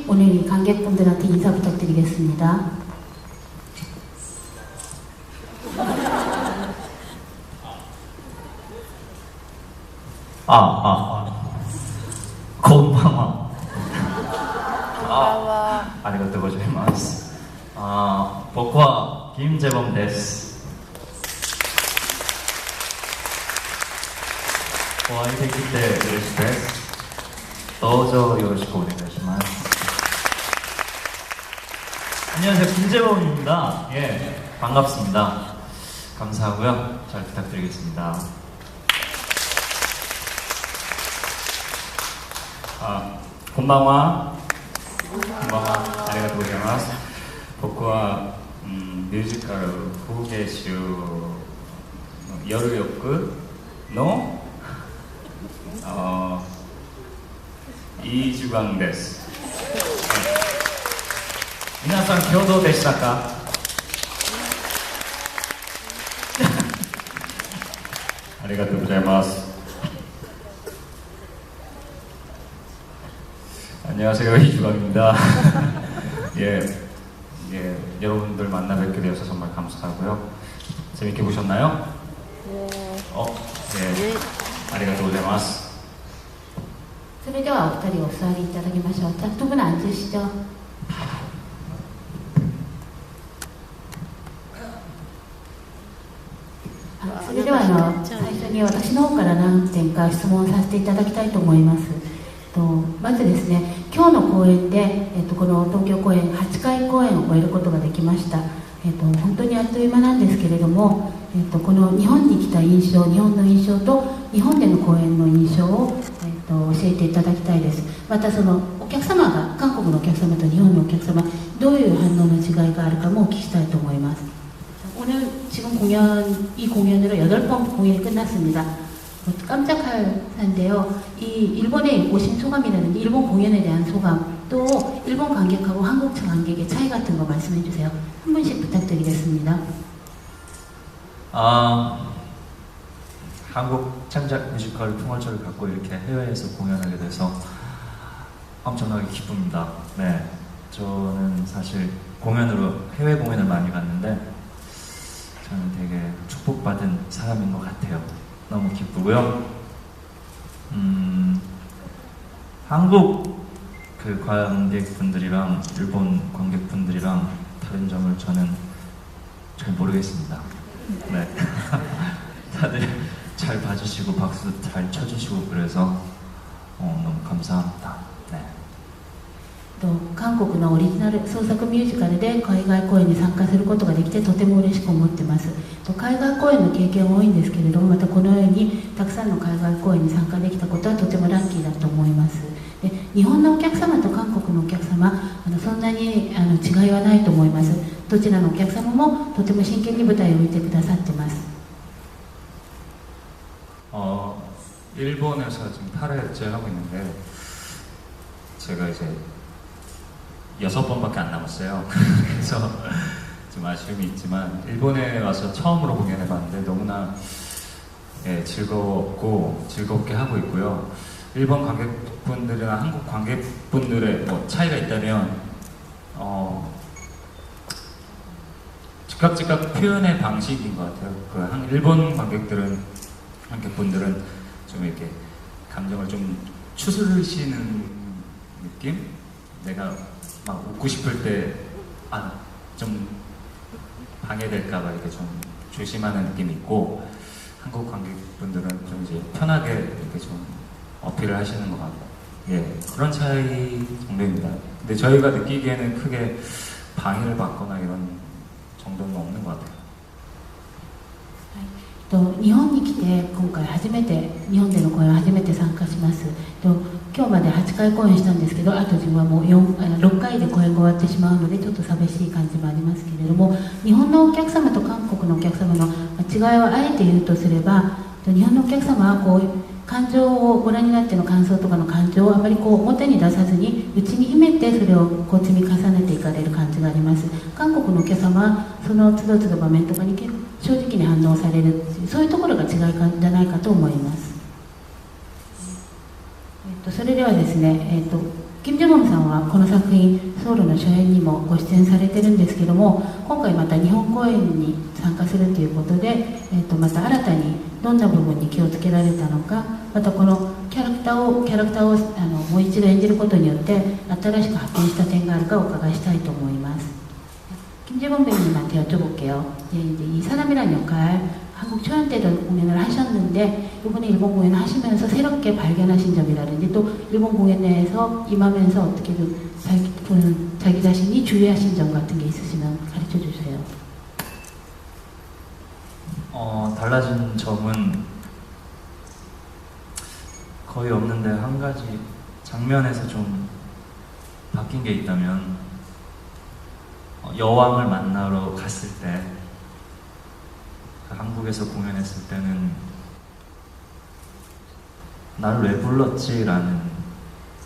오늘 관객분들한테 인사 부탁드리겠습니다. 곤방와. 아리가또 고자이마스.僕は 김재범です. お会いできて嬉しいです。どうぞよろしくお願いします. 안녕하세요, 김재범입니다. 예, 반갑습니다. 감사하고요. 잘 부탁드리겠습니다. こんばんは。こんばんは。ありがとうございます。僕は、ミュージカル風景集夜浴のイ・ジュバンです。皆さん今日どうでしたか？ありがとうございます。 안녕하세요, 이주광입니다. 예, 여러분들 만나 뵙게 되어서 정말 감사하고요. 재밌게 보셨나요? 네. 아리가또 고자이마스. それではお二人お座りいただきましょう。チャット分安し죠。 それでは最初に私の方から何点か質問させていただきたいと思います。まずですね、今日の公演で、この東京公演8回公演を終えることができました。本当にあっという間なんですけれども、この日本に来た印象、日本の印象と日本での公演の印象を、教えていただきたいです。またそのお客様が韓国のお客様と日本のお客様どういう反応の違いがあるかもお聞きしたいと思います。 오늘 지금 이 공연으로 8번 공연이 끝났습니다. 깜짝할 텐데요. 이 일본에 오신 소감이라든지 일본 공연에 대한 소감, 또 일본 관객하고 한국 관객의 차이 같은 거 말씀해 주세요. 한 분씩 부탁드리겠습니다. 한국 창작 뮤지컬 풍월초를 갖고 이렇게 해외에서 공연하게 돼서 엄청나게 기쁩니다. 네, 저는 사실 해외 공연을 많이 갔는데 저는 되게 축복받은 사람인 것 같아요. 너무 기쁘고요. 한국 그 관객분들이랑 일본 관객분들이랑 다른 점을 저는 잘 모르겠습니다. 네. 다들 잘 봐주시고 박수 잘 쳐주시고 그래서 너무 감사합니다. 네. 韓国のオリジナル創作ミュージカルで海外公演に参加することができてとても嬉しく思っています。海外公演の経験は多いんですけれども、またこのようにたくさんの海外公演に参加できたことはとてもラッキーだと思います。で、日本のお客様と韓国のお客様、そんなに違いはないと思います。どちらのお客様もとても真剣に舞台を見てくださってます。 일본에서 지금 8회째 하고 있는데 제가 이제 6번밖에 안 남았어요. 그래서 좀 아쉬움이 있지만 일본에 와서 처음으로 공연해봤는데 너무나 즐겁고 즐겁게 하고 있고요. 일본 관객분들이나 한국 관객분들의 뭐 차이가 있다면 즉각 표현의 방식인 것 같아요. 일본 관객분들은 좀 이렇게 감정을 좀 추스르시는 느낌? 내가 막 웃고 싶을 때 좀 방해될까봐 이렇게 좀 조심하는 느낌이 있고 한국 관객분들은 좀 이제 편하게 이렇게 좀 어필을 하시는 것 같고 그런 차이 정도입니다. 근데 저희가 느끼기에는 크게 방해를 받거나 이런 정도는 없는 것 같아요. 日本に来て今回初めて日本での公演は初めて参加します。今日まで8回公演したんですけど、あと自分はもう6回で公演が終わってしまうのでちょっと寂しい感じもありますけれども、日本のお客様と韓国のお客様の違いはあえて言うとすれば、日本のお客様はこう感情をご覧になっての感想とかの感情をあまり表に出さずに内に秘めてそれを積み重ねていかれる感じがあります。韓国のお客様はその都度都度場面とかに正直に反応される、そういうところが違いじゃないかと思います。それではですね、金正恩さんはこの作品ソウルの初演にもご出演されてるんですけども、今回また日本公演に参加するということで、また新たにどんな部分に気をつけられたのか、またこのキャラクターをもう一度演じることによって新しく発見した点があるかお伺いしたいと思います。김재범배우님한테 여쭤볼게요. 이제 이 사람이란 역할 한국 초연 때도 공연을 하셨는데 이번에 일본 공연 하시면서 새롭게 발견하신 점이라든지 또 일본 공연에서 임하면서 어떻게든 자기 자신이 주의하신 점 같은 게 있으시면 가르쳐 주세요. 달라진 점은 거의 없는데 한 가지 장면에서 좀 바뀐 게 있다면 여왕을 만나러 갔을 때 한국에서 공연했을 때는 나를 왜 불렀지? 라는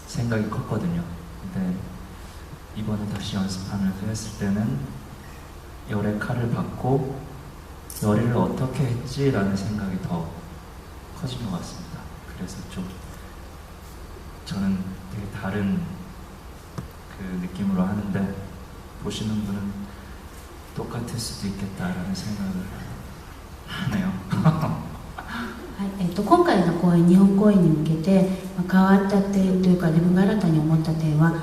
생각이 컸거든요. 근데 이번에 다시 연습하면서 했을 때는 열의 칼을 받고 열의를 어떻게 했지? 라는 생각이 더 커진 것 같습니다. 그래서 좀 저는 되게 다른 그 느낌으로 하는데 보시는 분은 똑같을 수도 있겠다라는 생각을 하네요. 今回の公演、日本公演に向けて変わった点というか自分が新たに思った点は、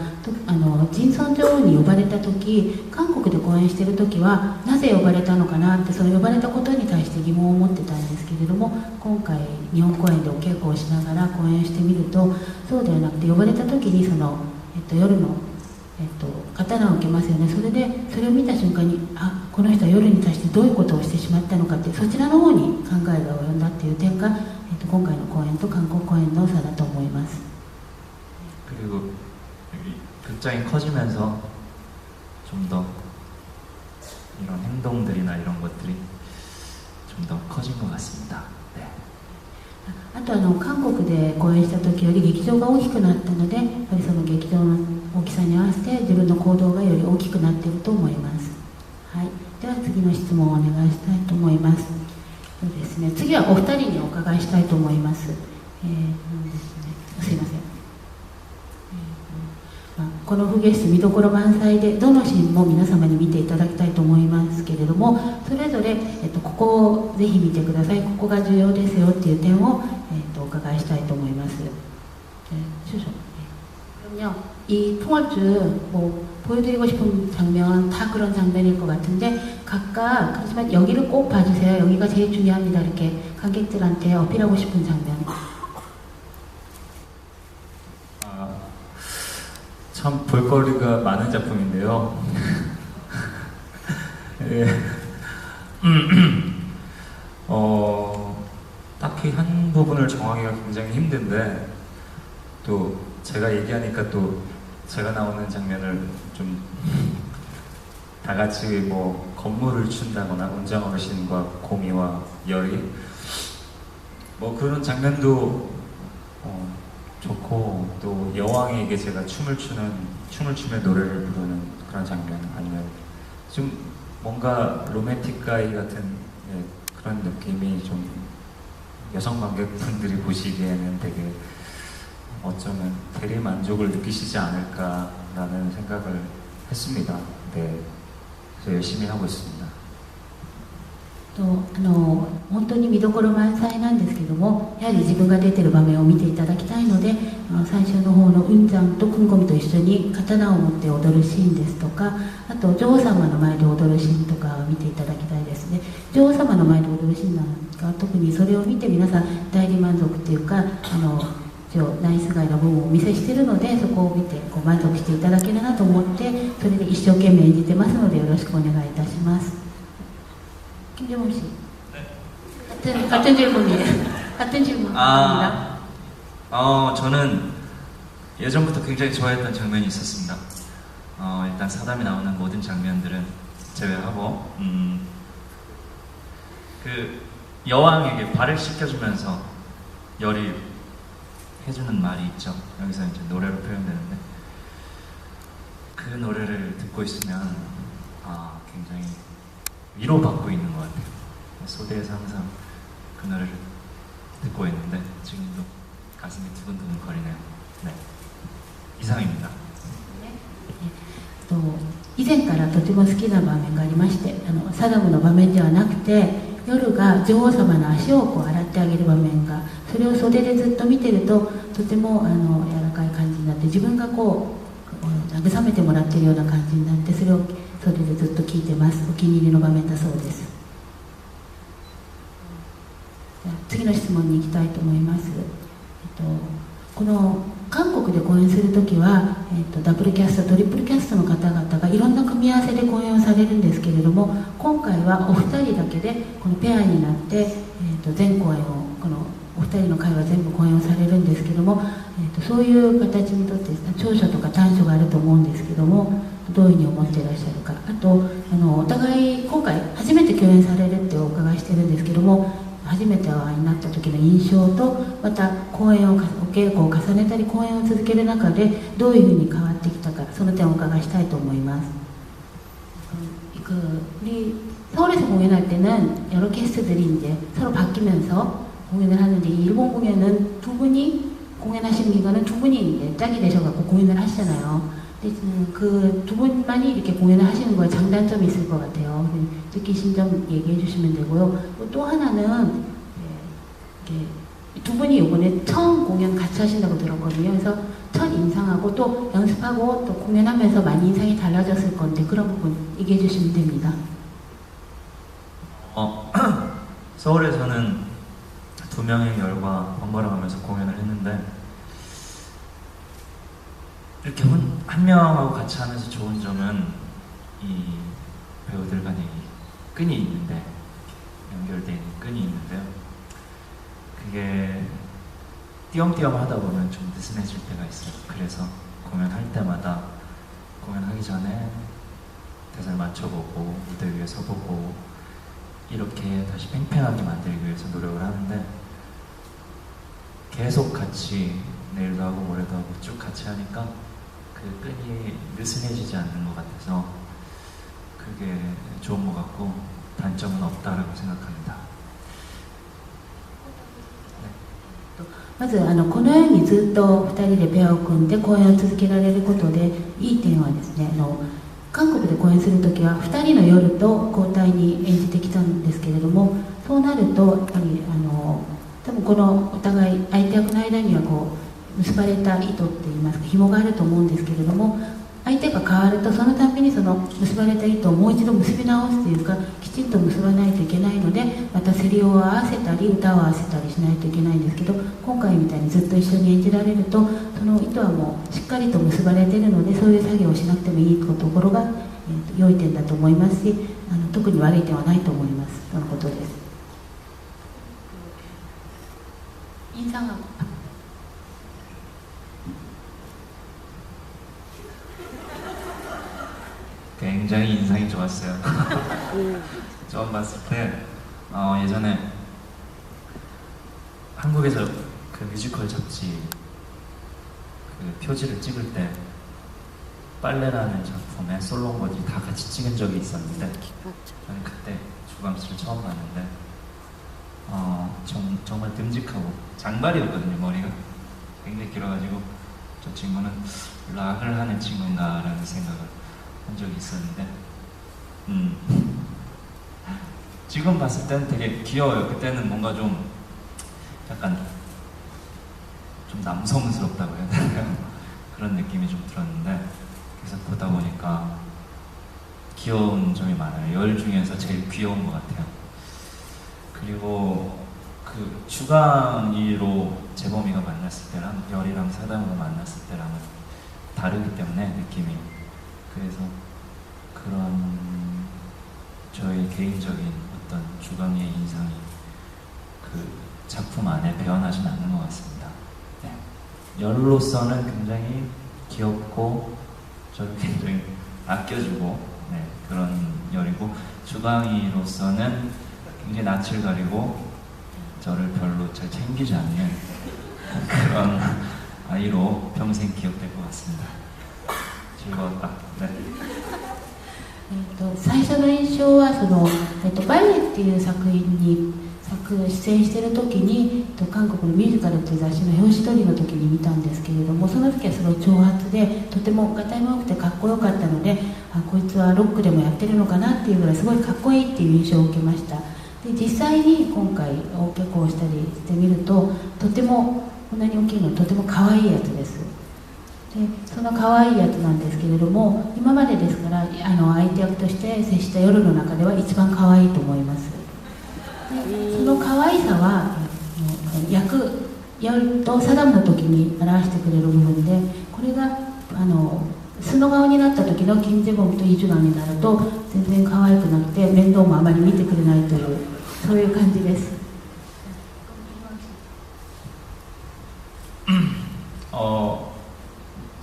仁尊女王に呼ばれた時、韓国で公演している時はなぜ呼ばれたのかなって、その呼ばれたことに対して疑問を持ってたんですけれども、今回日本公演でお稽古をしながら公演してみると、そうではなくて呼ばれた時に夜の刀を受けますよね。それでそれを見た瞬間に、この人は夜に対してどういうことをしてしまったのかって、そちらの方に考えが及んだっていう点が、今回の公演と韓国公演の差だと思います。 그리고 극장이 커지면서 좀 더 이런 행동들이나 이런 것들이 좀 더 커진 것 같습니다. 네. あと韓国で公演した時より劇場が大きくなったので、やっぱりその劇場の大きさに合わせて自分の行動がより大きくなっていると思います。はい、では次の質問をお願いしたいと思います。そうですね、次はお二人にお伺いしたいと思います。すいません。この風月室見どころ満載でどのシーンも皆様に見ていただきたいと思いますけれども、それぞれ、ここをぜひ見てください、ここが重要ですよっていう点を、お伺いしたいと思います。그럼요, 이 통화줄 뭐 보여드리고 싶은 장면 다 그런 장면일 것 같은데 각각 그렇지만 여기를 꼭 봐주세요. 여기가 제일 중요합니다. 이렇게 관객들한테 어필하고 싶은 장면. 참 볼거리가 많은 작품인데요. 예. 딱히 한 부분을 정하기가 굉장히 힘든데, 또 제가 얘기하니까 또 제가 나오는 장면을 좀 다 같이 뭐 건물을 춘다거나 운장 어르신과 고미와 열이 뭐 그런 장면도 좋고, 또 여왕에게 제가 춤을 추며 노래를 부르는 그런 장면, 아니면 좀 뭔가 로맨틱 가이 같은, 예, 그런 느낌이 좀 여성 관객분들이 보시기에는 되게 어쩌면 대리 만족을 느끼시지 않을까라는 생각을 했습니다. 네, 그래서 열심히 하고 있습니다. 本当に見どころ満載なんですけども、やはり自分が出てる場面を見ていただきたいので、最初の方の雲山とクンコミと一緒に刀を持って踊るシーンですとか、あと女王様の前で踊るシーンとかを見ていただきたいですね。女王様の前で踊るシーンなんか特にそれを見て皆さん大満足っていうか、ナイスガイな部分をお見せしているので、そこを見て満足していただけるなと思って、それで一生懸命演じてますのでよろしくお願いいたします。김재범 씨. 같은 질문이에요. 같은 질문입니다. 저는 예전부터 굉장히 좋아했던 장면이 있었습니다. 일단 사담이 나오는 모든 장면들은 제외하고, 그 여왕에게 발을 씻겨주면서 열이 해주는 말이 있죠. 여기서 이제 노래로 표현되는데, 그 노래를 듣고 있으면 굉장히 위로받고 있는 것 같아요. 소대에서 항상 그 노래를 듣고 있는데 지금도 가슴이 두근두근 거리네요. 네. 이상입니다. 以前からとても好きな場面がありまして、サダムの場面ではなくて、夜が女王様の足をこう洗ってあげる場面が、それを袖でずっと見てるととても柔らかい感じになって、自分がこう慰めてもらっているような感じになって、それを袖でずっと聞いてます。お気に入りの場面だそうです。次の質問に行きたいと思います。この韓国で公演するときは、ダブルキャスト、トリプルキャストの方々がいろんな組み合わせで公演をされるんですけれども、今回はお二人だけでこのペアになって、全公演を、このお二人の会は全部公演をされるんですけども、そういう形にとって長所とか短所があると思うんですけども、どういうふうに思っていらっしゃるか。あとお互い今回初めて共演されるってお伺いしてるんですけども、初めてお会いになった時の印象と、また公演をお稽古を重ねたり公演を続ける中でどういうふうに変わってきたか、その点をお伺いしたいと思います。서울에서 공연할 때는 여러 캐스트들이 이제 서로 바뀌면서 공연을 하는데, 일본 공연은 두 분이 공연하시는 기간은 두 분이 이제 짝이 되셔갖고 공연을 하시잖아요. 근데 그 두 분만이 이렇게 공연을 하시는 거에 장단점이 있을 것 같아요. 느끼신 점 얘기해 주시면 되고요. 또 하나는 두 분이 이번에 처음 공연 같이 하신다고 들었거든요. 그래서 첫 인상하고 또 연습하고 또 공연하면서 많이 인상이 달라졌을 건데, 그런 부분 얘기해 주시면 됩니다. 서울에서는 두 명의 열과 번갈아 가면서 공연을 했는데, 이렇게 한 명하고 같이 하면서 좋은 점은 이 배우들 간에 끈이 있는데, 연결되어 있는 끈이 있는데요. 그게 띄엄띄엄 하다 보면 좀 느슨해질 때가 있어요. 그래서 공연할 때마다 공연하기 전에 대사를 맞춰보고 무대 위에 서보고 이렇게 다시 팽팽하게 만들기 위해서 노력을 하는데, 계속 같이 내일도 하고 모레도 하고 쭉 같이 하니까 그 끈이 느슨해지지 않는 것 같아서 그게 좋은 것 같고, 단점은 없다라고 생각합니다. まずこのようにずっと2人でペアを組んで公演を続けられることでいい点はですね、韓国で公演するときは2人の夜と交代に演じてきたんですけれども、そうなるとやっぱり多分このお互い相手役の間にはこう結ばれた糸っていいますか、紐があると思うんですけれども、相手が変わるとそのたびにその結ばれた糸をもう一度結び直すというか、きちんと結ばないといけないので、またセリを合わせたり歌を合わせたりしないといけないんですけど、今回みたいにずっと一緒に演じられるとその糸はもうしっかりと結ばれているので、そういう作業をしなくてもいいところが、良い点だと思いますし、特に悪い点はないと思います。そのことです。인상하고 굉장히 인상이 좋았어요. 처음 봤을 때 예전에 한국에서 그 뮤지컬 잡지 그 표지를 찍을 때 빨래라는 작품에 솔로몬이 다 같이 찍은 적이 있었는데, 저는 그때 주광 씨를 처음 봤는데 정말 듬직하고 장발이었거든요. 머리가 굉장히 길어가지고 저 친구는 락을 하는 친구인가라는 생각을 한 적이 있었는데, 지금 봤을 때는 되게 귀여워요. 그때는 뭔가 좀 약간 좀 남성스럽다고 해야 되나요? 그런 느낌이 좀 들었는데, 그래서 보다 보니까 귀여운 점이 많아요. 열 중에서 제일 귀여운 것 같아요. 그리고 그 주광이로 재범이가 만났을 때랑 열이랑 사담으로 만났을 때랑은 다르기 때문에 느낌이, 그래서 그런 저의 개인적인 어떤 주광이의 인상이 그 작품 안에 배어나진 않는 것 같습니다. 네. 열로서는 굉장히 귀엽고 저를 굉장히 아껴주고, 네, 그런 열이고, 주광이로서는 굉장히 낯을 가리고 저를 별로 잘 챙기지 않는 그런 아이로 평생 기억될 것 같습니다. 즐거웠다. 네. 最初の印象はバレエっていう作品に出演している時に韓国のミュージカルという雑誌の表紙取りの時に見たんですけれども、その時はすごい長髪でとてもガタイも良くてかっこよかったので、こいつはロックでもやってるのかなっていうぐらいすごいかっこいいっていう印象を受けました。で実際に今回お稽古をしたりしてみると、とてもこんなに大きいのとても可愛いやつです。でその可愛いやつなんですけれども、今までですから相手役として接した夜の中では一番可愛いと思います。でその可愛さは夜とサダムの時に表してくれる部分で、これが素の顔になった時のキム・ジェボムとイ・ジュナンになると全然可愛くなくて面倒もあまり見てくれないという、そういう感じです。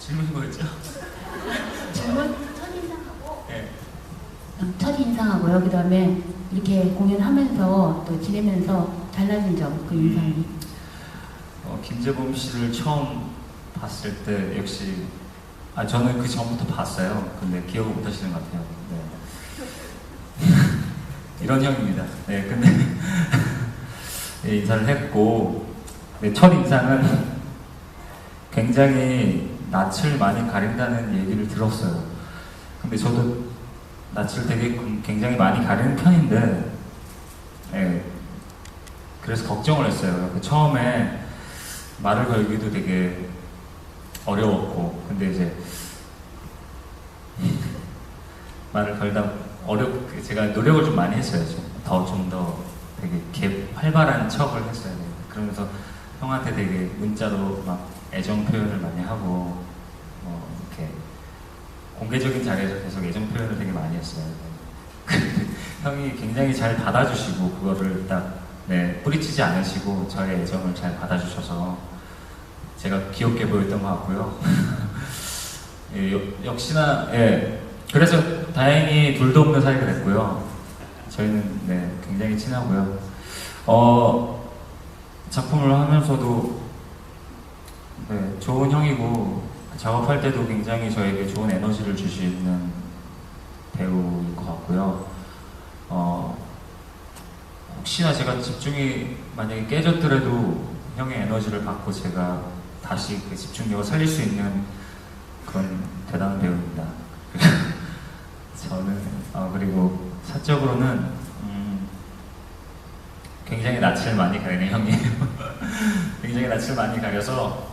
질문이 뭐였죠? 질문? 첫인상하고요. 그 다음에 이렇게 공연하면서 또 지내면서 달라진 점, 그 인상이. 김재범 씨를 처음 봤을 때 역시 저는 그 전부터 봤어요. 근데 기억을 못 하시는 것 같아요. 네. 이런 형입니다. 네, 근데 네, 인사를 했고, 네, 첫 인상은 굉장히 낯을 많이 가린다는 얘기를 들었어요. 근데 저도 낯을 되게 굉장히 많이 가리는 편인데, 네, 그래서 걱정을 했어요. 처음에 말을 걸기도 되게 어려웠고, 근데 이제 말을 걸다 제가 노력을 좀 많이 했어요. 좀 더 되게 활발한 척을 했어요. 그러면서 형한테 되게 문자로 막 애정 표현을 많이 하고, 이렇게 공개적인 자리에서 계속 애정 표현을 되게 많이 했어요. 형이 굉장히 잘 받아주시고, 그거를 딱 뿌리치지 않으시고 저의 애정을 잘 받아주셔서 제가 귀엽게 보였던 것 같고요. 역시나 그래서 다행히 둘도 없는 사이가 됐고요. 저희는 굉장히 친하고요. 작품을 하면서도 좋은 형이고, 작업할 때도 굉장히 저에게 좋은 에너지를 줄 수 있는 배우인 것 같고요. 혹시나 제가 집중이 만약에 깨졌더라도 형의 에너지를 받고 제가 다시 그 집중력을 살릴 수 있는 그런 대단한 배우입니다. 저는 그리고 사적으로는 굉장히 낯을 많이 가리는 형이에요. 굉장히 낯을 많이 가려서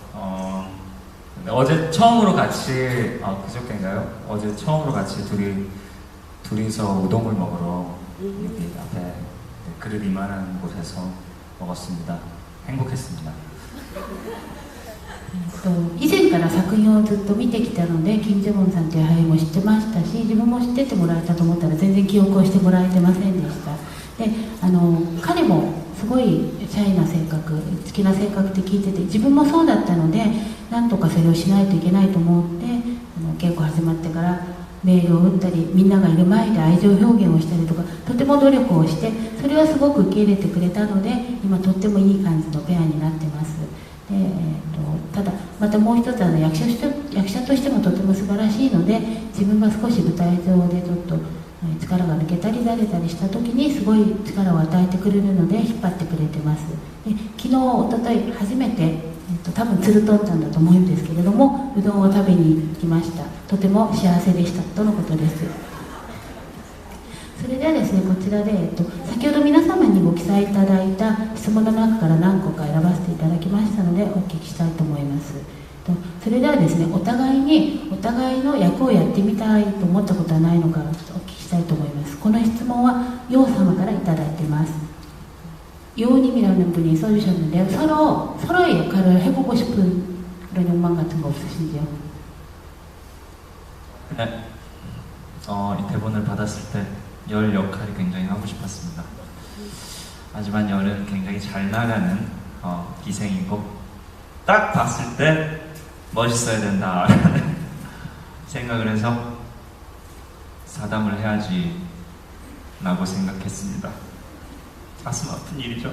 어제 처음으로 같이 그저께인가요? 어제 처음으로 같이 둘이서 우동을 먹으러 여기 앞에 그릇 이만한 곳에서 먹었습니다. 행복했습니다. 以前から作品をずっと見てきたので、キム・ジェボンさんという俳優も知ってましたし、自分も知っててもらえたと思ったら全然記憶をしてもらえてませんでした。で彼もすごいシャイな性格、好きな性格って聞いてて、自分もそうだったので、なんとかそれをしないといけないと思って稽古始まってからメールを打ったり、みんながいる前で愛情表現をしたりとか、とても努力をして、それはすごく受け入れてくれたので、今とってもいい感じのペアになってます。でただまたもう一つ役者としてもとても素晴らしいので、自分が少し舞台上でちょっと力が抜けたりだれたりした時にすごい力を与えてくれるので引っ張ってくれてます。で昨日おととい初めて、多分ツルトンちゃんだと思うんですけれども、うどんを食べに行きました。とても幸せでしたとのことです。それではですね、こちらで、先ほど皆様にご記載いただいた質問の中から何個か選ばせていただきましたのでお聞きしたいと思います。それではですね、お互いの役をやってみたいと思ったことはないのかお聞きしたいと思います。この質問はヨウ様からいただいています。요우님이라는 분이 써주셨는데요. 서로의 역할을 해보고 싶은 그런 욕망 같은 거 없으신지요? 네. 이 대본을 받았을 때 열 역할이 굉장히 하고 싶었습니다. 하지만 열은 굉장히 잘 나가는 기생이고, 딱 봤을 때 멋있어야 된다라는 생각을 해서 사담을 해야지 라고 생각했습니다. 가슴 아픈 일이죠.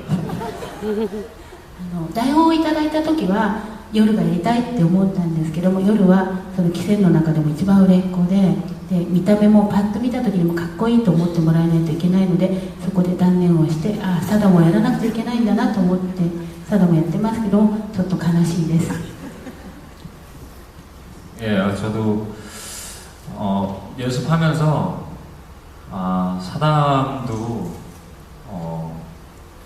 台本をいただいた時は夜がやりたいって思ったんですけども、夜はその汽船の中でも一番売れっ子で、見た目もパッと見た時にもかっこいいと思ってもらえないといけないので、そこで断念をして、サダもやらなくちゃいけないんだなと思ってサダもやってますけどちょっと悲しいです。 예, 저도 연습하면서 사담도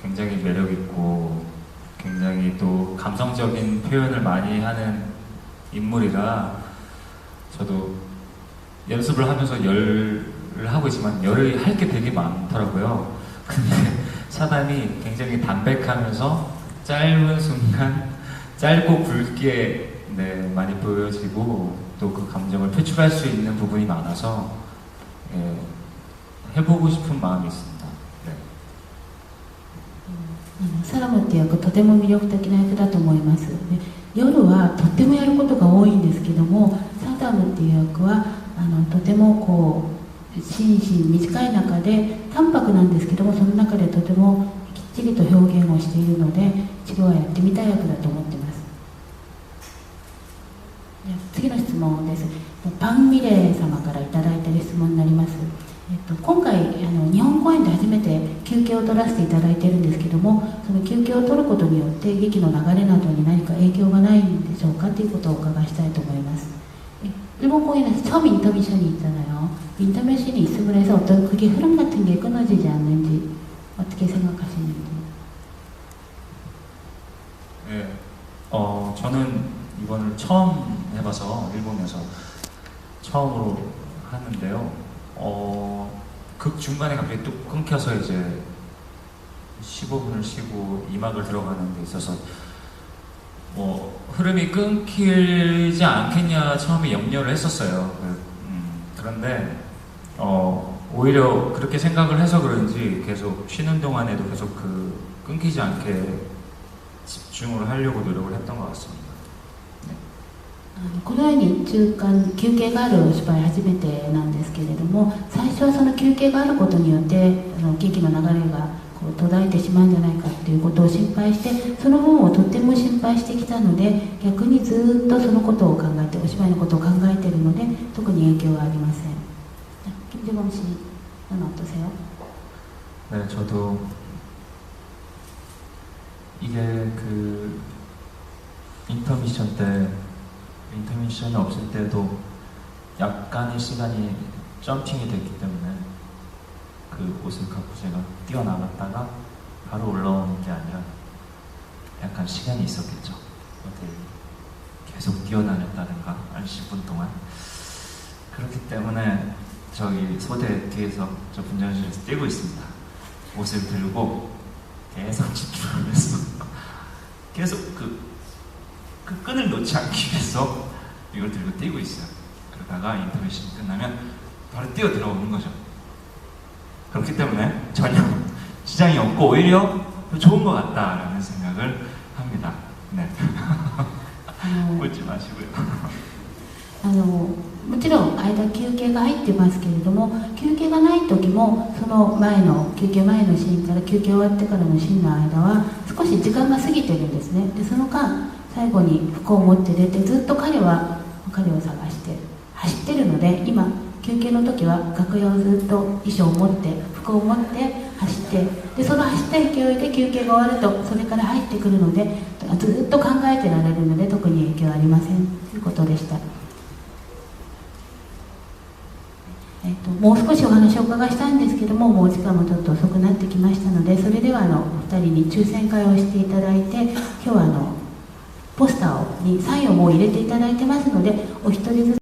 굉장히 매력 있고 굉장히 또 감성적인 표현을 많이 하는 인물이라 저도 연습을 하면서 열을 하고 있지만 열을 할 게 되게 많더라고요. 근데 사담이 굉장히 담백하면서 짧은 순간 짧고 굵게 네, 많이 보여지고 또 그 감정을 표출할 수 있는 부분이 많아서 예, 해보고 싶은 마음이 있습니다. 네. サラムっていう役とても魅力的な役だと思います。で夜はとってもやることが多いんですけどもサダムっていう役はとてもこう心身短い中で淡白なんですけどもその中でとてもきっちりと表現をしているので一度はやってみたい役だと思っています。次の質問です。パンミレー様からいただいている質問になります。今回日本公演で初めて休憩を取らせていただいているんですけどもその休憩を取ることによって劇の流れなどに何か影響がないんでしょうかということをお伺いしたいと思います。일본 공연에서 처음 인터미션이 있잖아요. 인터미션이 있음으로 해서 어떤 그게 흐름 같은 게 끊어지지 않는지 어떻게 생각하시는지. 네, 저는 이번을 처음 해봐서 일본에서 처음으로 하는데요. 극 중간에 갑자기 뚝 끊겨서 이제 15분을 쉬고 2막을 들어가는 데 있어서 흐름이 끊기지 않겠냐 처음에 염려를 했었어요. 그런데 오히려 그렇게 생각을 해서 그런지 계속 쉬는 동안에도 계속 그 끊기지 않게 집중을 하려고 노력을 했던 것 같습니다. このように中間休憩があるお芝居初めてなんですけれども最初はその休憩があることによって劇の流れがこう途絶えてしまうんじゃないかということを心配してその分をとっても心配してきたので逆にずっとそのことを考えてお芝居のことを考えているので特に影響はありません。김재범 씨는 어떠세요? 네, 저도 이게 그 인터미션이 없을 때도 약간의 시간이 점핑이 됐기 때문에 그 옷을 갖고 제가 뛰어나갔다가 바로 올라오는 게 아니라 약간 시간이 있었겠죠. 어딜 계속 뛰어다녔다든가 한 10분 동안. 그렇기 때문에 저기 소대 뒤에서 저 분장실에서 뛰고 있습니다. 옷을 들고 계속 집중하면서 계속 그 끈을 놓지 않기 위해서 이걸 들고 뛰고 있어요. 그러다가 인터미션이 끝나면 바로 뛰어 들어오는 거죠. 그렇기 때문에 전혀 지장이 없고 오히려 더 좋은 것 같다라는 생각을 합니다. 네. 웃지 마시고요. もちろん間休憩が入ってますけれども休憩がない時もその前の休憩前のシーンから休憩終わってからのシーンの間は少し時間が過ぎてるんですね。でその間最後に服を持って出てずっと彼を探して走ってるので今休憩の時は楽屋をずっと衣装を持って服を持って走ってでその走った勢いで休憩が終わるとそれから入ってくるのでずっと考えてられるので特に影響はありませんということでした。もう少しお話をお伺いしたいんですけどももう時間もちょっと遅くなってきましたのでそれではお二人に抽選会をしていただいて今日はポスターにサインをもう入れていただいてますのでお一人ずつ